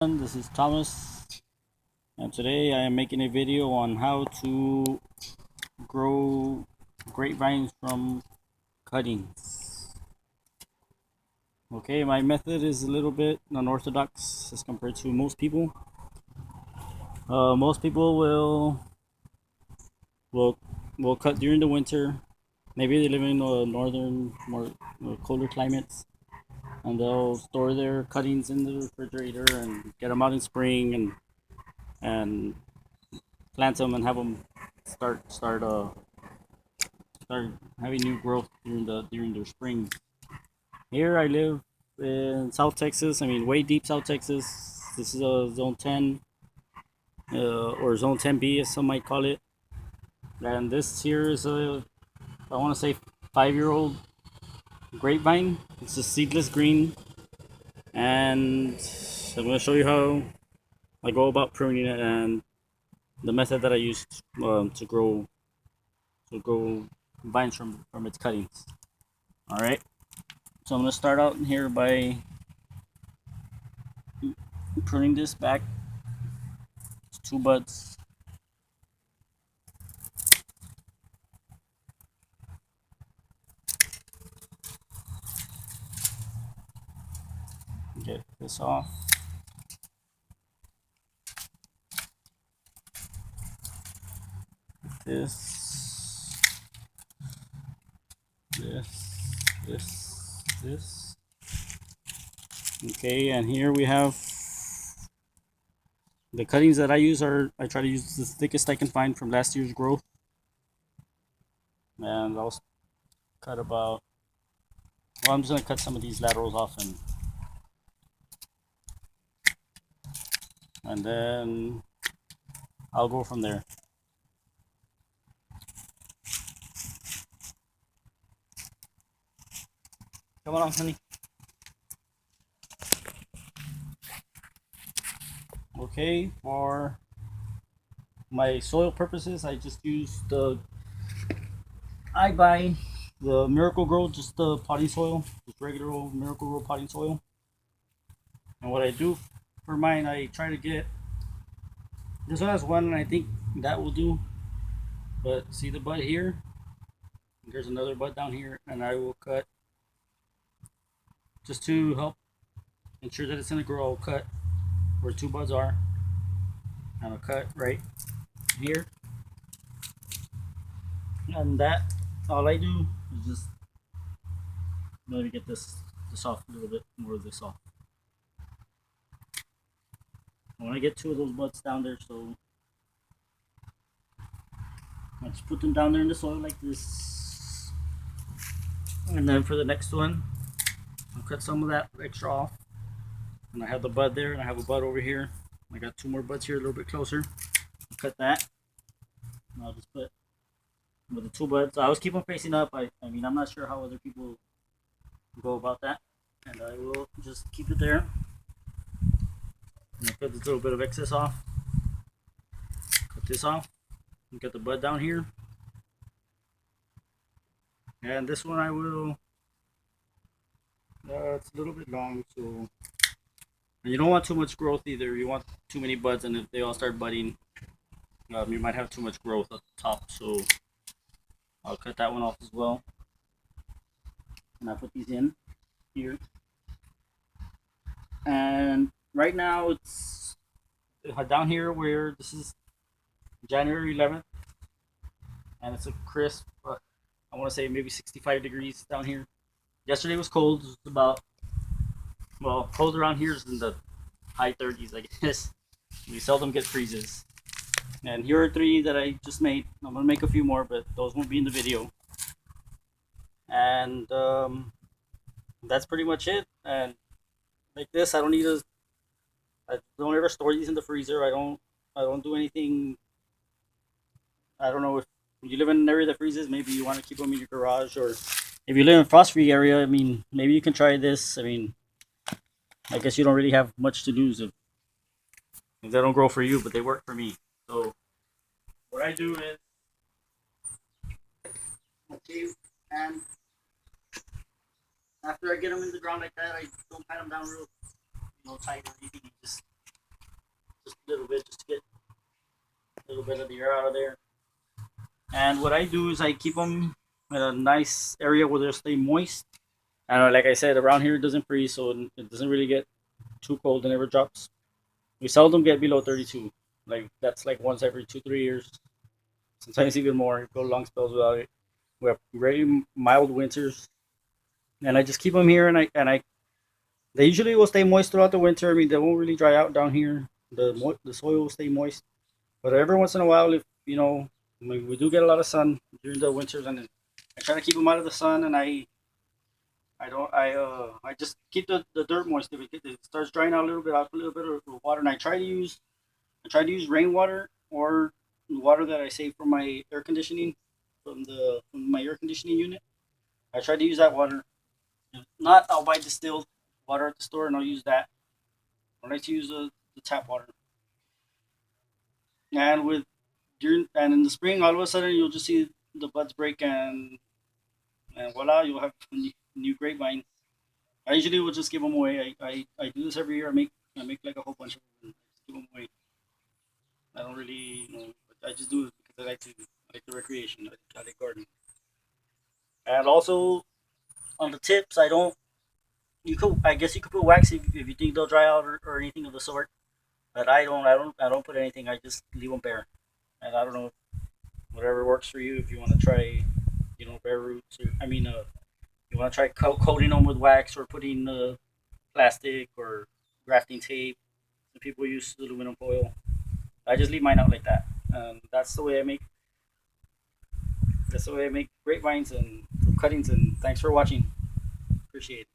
This is Thomas, and today I am making a video on how to grow grapevines from cuttings. Okay, my method is a little bit unorthodox as compared to most people. Most people will will cut during the winter. Maybe they live in northern, more colder climates, and they'll store their cuttings in the refrigerator and get them out in spring and plant them and have them start having new growth during their spring. Here I live in South Texas. I mean, way deep South Texas. This is a Zone 10 or Zone 10B, as some might call it. And this here is I want to say, 5-year-old grapevine. It's a seedless green, and I'm going to show you how I go about pruning it and the method that I use to grow vines from its cuttings. All right. So I'm going to start out here by pruning this back. It's two buds. Get this off. This, this. Okay, and here we have the cuttings that I use. I try to use the thickest I can find from last year's growth, and I'll cut about. Well, I'm just gonna cut some of these laterals off, and then I'll go from there. Come on, honey. Okay, for my soil purposes, I just use I buy the Miracle Grow, just the potting soil, just regular old Miracle Grow potting soil. And what I do for mine, I try to get this one has one, and I think that will do. But see the bud here? There's another bud down here, and I will cut just to help ensure that it's gonna grow. I'll cut where two buds are, and I'll cut right here, and that all I do is just let me get this off a little bit more of this off. I want to get two of those buds down there, so I just put them down there in the soil like this, and then for the next one, I'll cut some of that extra off. And I have the bud there, and I have a bud over here. I got two more buds here a little bit closer. I'll cut that. And I'll just put with the two buds. I always keep them facing up. I mean, I'm not sure how other people go about that. And I will just keep it there. And I'll cut this little bit of excess off. Cut this off. And get the bud down here. And this one I will. It's a little bit long, so. And you don't want too much growth either. You want too many buds, and if they all start budding, you might have too much growth at the top. So I'll cut that one off as well. And I'll put these in here. And right now it's down here where this is January 11th, and it's a crisp, I want to say maybe 65 degrees down here. Yesterday was cold. It was about, well, cold around here is in the high 30s, I guess. We seldom get freezes. And here are three that I just made. I'm gonna make a few more, but those won't be in the video. And that's pretty much it. And like this, I don't ever store these in the freezer. I don't do anything. I don't know if you live in an area that freezes, maybe you want to keep them in your garage, or if you live in a frost-free area, I mean, maybe you can try this. I mean, I guess you don't really have much to lose if they don't grow for you, but they work for me. So what I do is, okay, and after I get them in the ground like that, I don't pat them down real, tight or anything. You just a little bit just to get a little bit of the air out of there. And what I do is I keep them in a nice area where they stay moist. And like I said, around here it doesn't freeze, so it doesn't really get too cold. It never drops. We seldom get below 32. Like that's like once every 2 3 years. Sometimes even more. Go long spells without it. We have very mild winters, and I just keep them here, and I they usually will stay moist throughout the winter. I mean, they won't really dry out down here. The soil will stay moist, but every once in a while, if we do get a lot of sun during the winters, and I try to keep them out of the sun, and I don't I just keep the dirt moist. If it starts drying out a little bit, I'll put a little bit of water, and I try to use rainwater or water that I save from my air conditioning from my air conditioning unit. I try to use that water. If not, I'll buy distilled water at the store and I'll use that. I like to use the tap water. And in the spring, all of a sudden you'll just see the buds break and voila, you'll have new grapevines. I usually will just give them away. I do this every year. I make like a whole bunch of them. I just give them away. I don't really, I just do it because I like the recreation. I like gardening. And also on the tips, I don't. I guess you could put wax if you think they'll dry out or anything of the sort. But I don't put anything. I just leave them bare. And I don't know, whatever works for you. If you want to try, bare roots. Or, I mean, you want to try coating them with wax or putting plastic or grafting tape. Some people use aluminum foil. I just leave mine out like that. That's the way I make. That's the way I make grapevines and cuttings. And thanks for watching. Appreciate it.